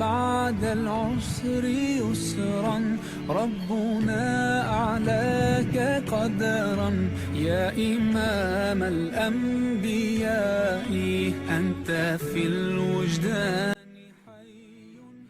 بعد العسر يسرا ربنا أعلاك قدرا يا إمام الأنبياء أنت في الوجدان.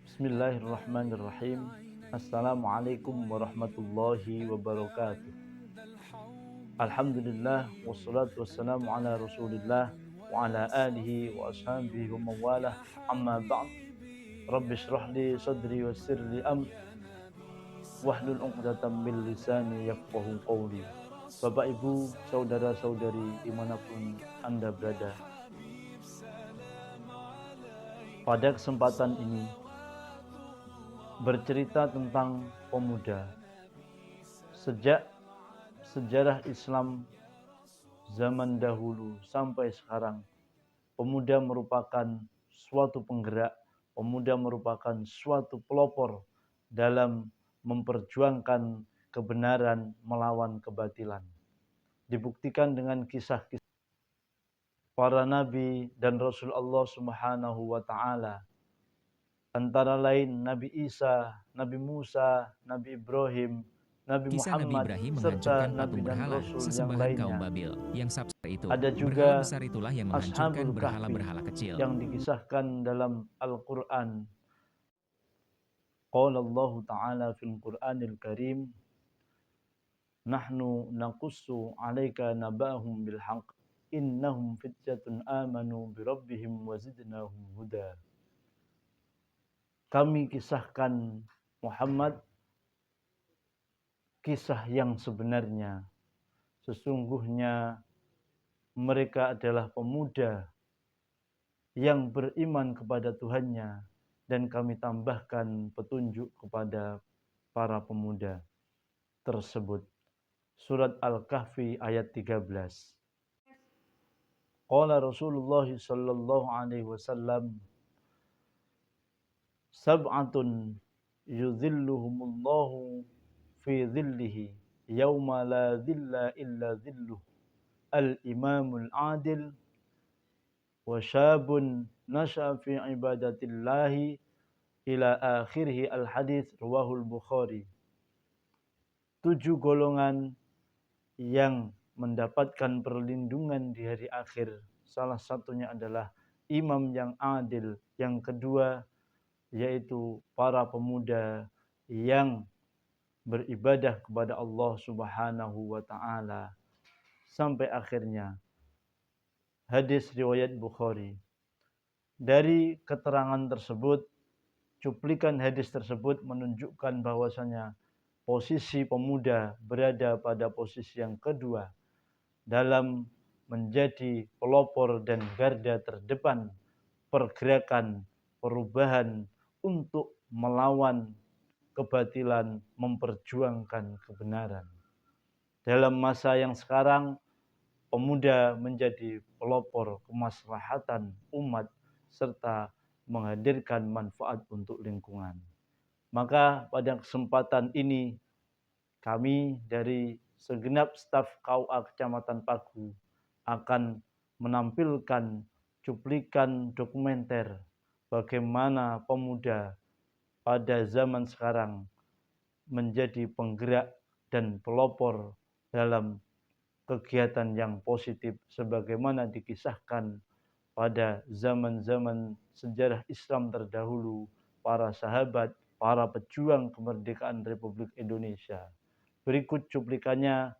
Bismillahirrahmanirrahim. Assalamualaikum warahmatullahi wabarakatuh. Alhamdulillah wassalatu wassalamu ala Rasulillah wa ala alihi wa ashabihi wa mawalah. Amma ba'd. Rabbi shrah li sadri wa yassir li amri wahlul 'uqdatam min lisani yafqahu qawli. Bapak Ibu, saudara-saudari dimanapun Anda berada, pada kesempatan ini bercerita tentang pemuda. Sejak sejarah Islam zaman dahulu sampai sekarang, pemuda merupakan suatu penggerak, pemuda merupakan suatu pelopor dalam memperjuangkan kebenaran melawan kebatilan. Dibuktikan dengan kisah-kisah para nabi dan Rasul Allah Subhanahu wa taala. Antara lain Nabi Isa, Nabi Musa, Nabi Ibrahim, Nabi Kisah Muhammad, Nabi Ibrahim serta menghancurkan Nabi patung dan berhala, Rasul yang sesembahan kaum lainnya. Babil yang sabsa itu. Ada juga berhala besar itulah yang menghancurkan Ashabul Kahfi berhala-berhala kecil. yang dikisahkan dalam Al-Quran. Qala Allah Ta'ala fil Qur'anil Karim, Nahnu naqussu 'alaika naba'ahum bil haqq innahum fityatun amanu bi rabbihim wa zidnahum huda. Kami kisahkan Muhammad kisah yang sebenarnya. Sesungguhnya mereka adalah pemuda yang beriman kepada Tuhannya, dan kami tambahkan petunjuk kepada para pemuda tersebut. Surat Al-Kahfi ayat 13. Qala Rasulullah sallallahu alaihi wasallam, sab'atun yudhilluhumullahu fi dhillihi yawma la dhilla illa dhilluh, al-imamul adil wa syabun nasha'a fi ibadatillahi ila akhirih al-hadits, rawahul Bukhari. 7 golongan yang mendapatkan perlindungan di hari akhir. Salah satunya adalah imam yang adil. Yang kedua yaitu para pemuda yang beribadah kepada Allah Subhanahu wa taala. Sampai akhirnya hadis riwayat Bukhari. Dari keterangan tersebut, cuplikan hadis tersebut menunjukkan bahwasanya posisi pemuda berada pada posisi yang kedua dalam menjadi pelopor dan garda terdepan pergerakan perubahan untuk melawan kebatilan, memperjuangkan kebenaran. Dalam masa yang sekarang, pemuda menjadi pelopor kemaslahatan umat serta menghadirkan manfaat untuk lingkungan. Maka pada kesempatan ini kami dari segenap staf KUA Kecamatan Pagu akan menampilkan cuplikan dokumenter bagaimana pemuda pada zaman sekarang menjadi penggerak dan pelopor dalam kegiatan yang positif sebagaimana dikisahkan pada zaman-zaman sejarah Islam terdahulu, para sahabat, para pejuang kemerdekaan Republik Indonesia. Berikut cuplikannya,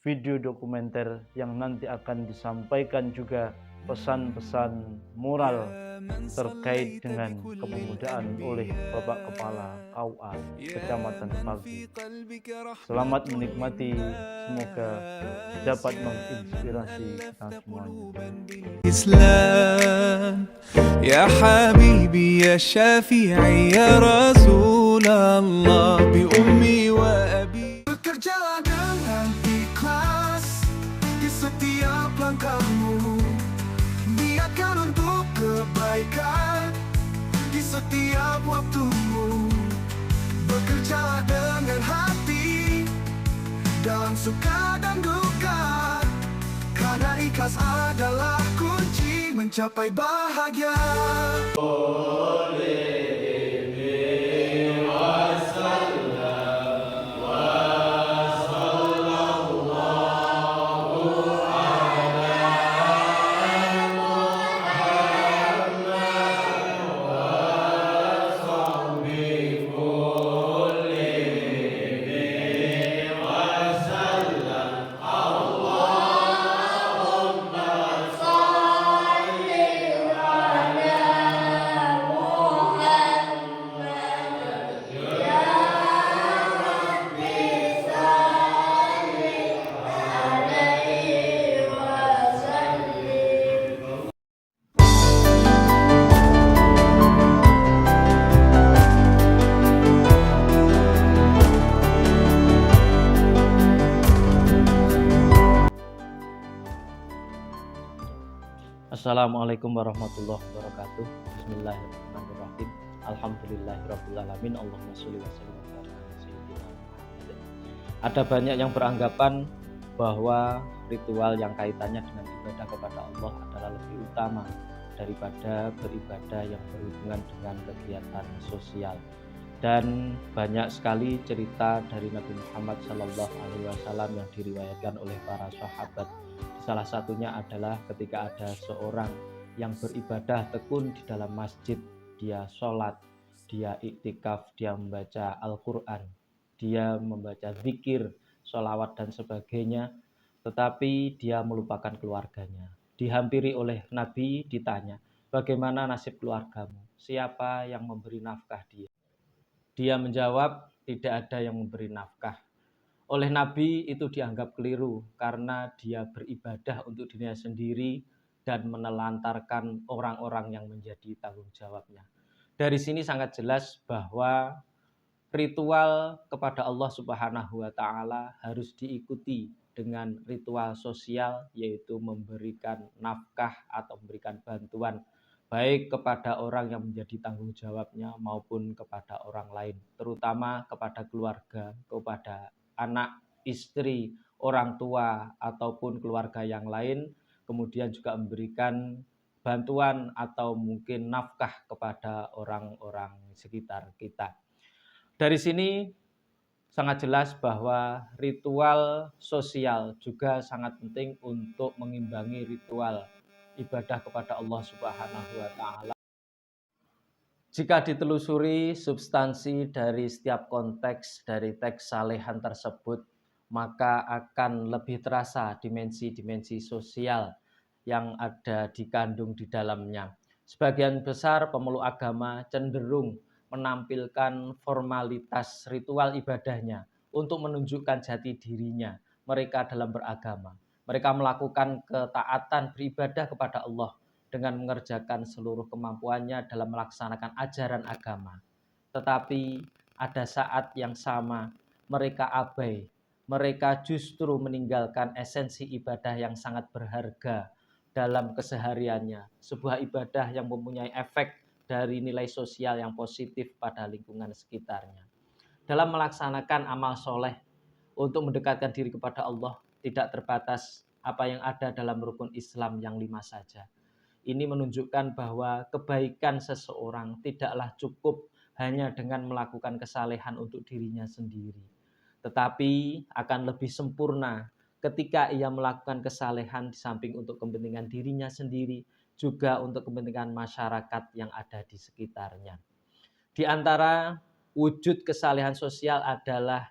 video dokumenter yang nanti akan disampaikan juga pesan-pesan moral terkait dengan kepemudaan oleh Bapak Kepala KUA Kecamatan Pagu. Selamat menikmati, semoga dapat menginspirasi kita semuanya. Islam ya habibi ya syafi'i ya Rasulullah bi ummi wa abi. Bekerja dengan ikhlas di setiap langkahmu, niatkan untuk kebaikan di setiap waktumu. Bekerja dengan hati dalam suka dan duka, karena ikhlas adalah kunci mencapai bahagia. Oleh Assalamualaikum warahmatullahi wabarakatuh. Bismillahirrahmanirrahim. Alhamdulillahirrabbilalamin. Allahumma sholli wa sallim ala sayyidina Muhammad. Ada banyak yang beranggapan bahwa ritual yang kaitannya dengan ibadah kepada Allah adalah lebih utama daripada beribadah yang berhubungan dengan kegiatan sosial. Dan banyak sekali cerita dari Nabi Muhammad SAW yang diriwayatkan oleh para sahabat. Salah satunya adalah ketika ada seorang yang beribadah tekun di dalam masjid, dia sholat, dia iktikaf, dia membaca Al-Quran, dia membaca zikir, sholawat dan sebagainya, tetapi dia melupakan keluarganya. Dihampiri oleh Nabi, ditanya, bagaimana nasib keluargamu? Siapa yang memberi nafkah dia? Dia menjawab, tidak ada yang memberi nafkah. Oleh Nabi itu dianggap keliru karena dia beribadah untuk dirinya sendiri dan menelantarkan orang-orang yang menjadi tanggung jawabnya. Dari sini sangat jelas bahwa ritual kepada Allah Subhanahu wa Ta'ala harus diikuti dengan ritual sosial, yaitu memberikan nafkah atau memberikan bantuan baik kepada orang yang menjadi tanggung jawabnya maupun kepada orang lain, terutama kepada keluarga, kepada anak, istri, orang tua ataupun keluarga yang lain, kemudian juga memberikan bantuan atau mungkin nafkah kepada orang-orang sekitar kita. Dari sini sangat jelas bahwa ritual sosial juga sangat penting untuk mengimbangi ritual ibadah kepada Allah Subhanahu wa Ta'ala. Jika ditelusuri substansi dari setiap konteks dari teks salehan tersebut, maka akan lebih terasa dimensi-dimensi sosial yang ada dikandung di dalamnya. Sebagian besar pemeluk agama cenderung menampilkan formalitas ritual ibadahnya untuk menunjukkan jati dirinya mereka dalam beragama. Mereka melakukan ketaatan beribadah kepada Allah dengan mengerjakan seluruh kemampuannya dalam melaksanakan ajaran agama. Tetapi ada saat yang sama mereka abai, mereka justru meninggalkan esensi ibadah yang sangat berharga dalam kesehariannya, sebuah ibadah yang mempunyai efek dari nilai sosial yang positif pada lingkungan sekitarnya. Dalam melaksanakan amal soleh untuk mendekatkan diri kepada Allah, tidak terbatas apa yang ada dalam rukun Islam yang 5 saja. Ini menunjukkan bahwa kebaikan seseorang tidaklah cukup hanya dengan melakukan kesalehan untuk dirinya sendiri, tetapi akan lebih sempurna ketika ia melakukan kesalehan di samping untuk kepentingan dirinya sendiri, juga untuk kepentingan masyarakat yang ada di sekitarnya. Di antara wujud kesalehan sosial adalah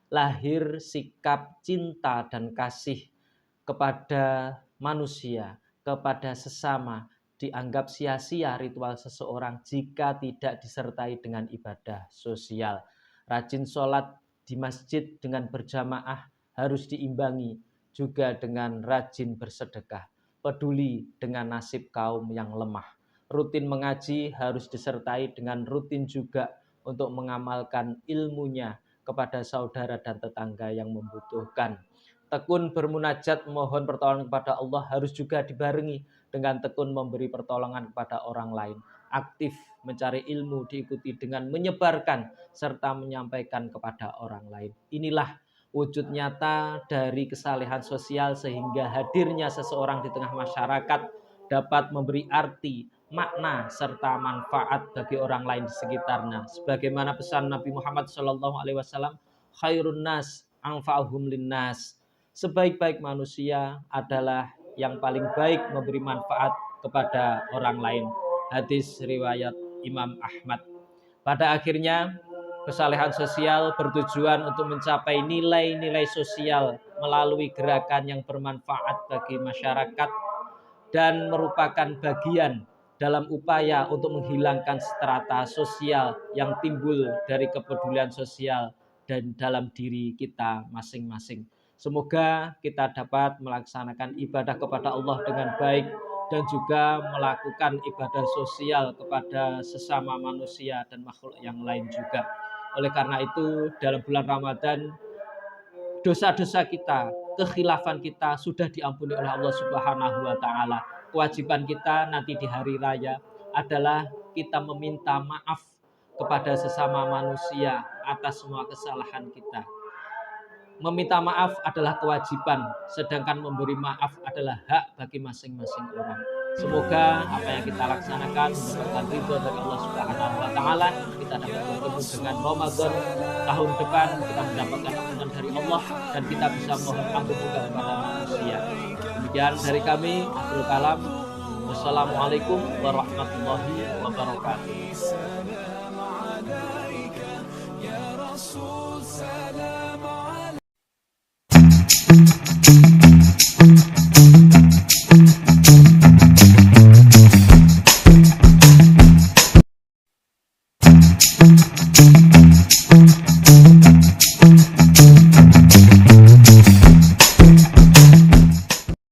lahir sikap cinta dan kasih kepada manusia, kepada sesama. Dianggap sia-sia ritual seseorang jika tidak disertai dengan ibadah sosial. Rajin sholat di masjid dengan berjamaah harus diimbangi juga dengan rajin bersedekah, peduli dengan nasib kaum yang lemah. Rutin mengaji harus disertai dengan rutin juga untuk mengamalkan ilmunya kepada saudara dan tetangga yang membutuhkan. Tekun bermunajat mohon pertolongan kepada Allah harus juga dibarengi dengan tekun memberi pertolongan kepada orang lain. Aktif mencari ilmu diikuti dengan menyebarkan serta menyampaikan kepada orang lain. Inilah wujud nyata dari kesalehan sosial sehingga hadirnya seseorang di tengah masyarakat dapat memberi arti, makna serta manfaat bagi orang lain di sekitarnya. Sebagaimana pesan Nabi Muhammad SAW, khairun nas anfa'uhum linnas. Sebaik-baik manusia adalah yang paling baik memberi manfaat kepada orang lain. Hadis riwayat Imam Ahmad. Pada akhirnya kesalehan sosial bertujuan untuk mencapai nilai-nilai sosial melalui gerakan yang bermanfaat bagi masyarakat dan merupakan bagian dalam upaya untuk menghilangkan strata sosial yang timbul dari kepedulian sosial dan dalam diri kita masing-masing. Semoga kita dapat melaksanakan ibadah kepada Allah dengan baik dan juga melakukan ibadah sosial kepada sesama manusia dan makhluk yang lain juga. Oleh karena itu, dalam bulan Ramadan, dosa-dosa kita, kekhilafan kita sudah diampuni oleh Allah Subhanahu wa Ta'ala. kewajiban kita nanti di hari raya adalah kita meminta maaf kepada sesama manusia atas semua kesalahan kita. Meminta maaf adalah kewajiban, sedangkan memberi maaf adalah hak bagi masing-masing orang. Semoga apa yang kita laksanakan mendapatkan ridho dari Allah Subhanahu wa taala. Kita dapat bertemu dengan Ramadan tahun depan, kita mendapatkan ampunan dari Allah dan kita bisa mohon ampun juga kepada manusia. Demikian dari kami, akhirul kalam. Wassalamualaikum warahmatullahi wabarakatuh. سلام عليك يا رسول سلام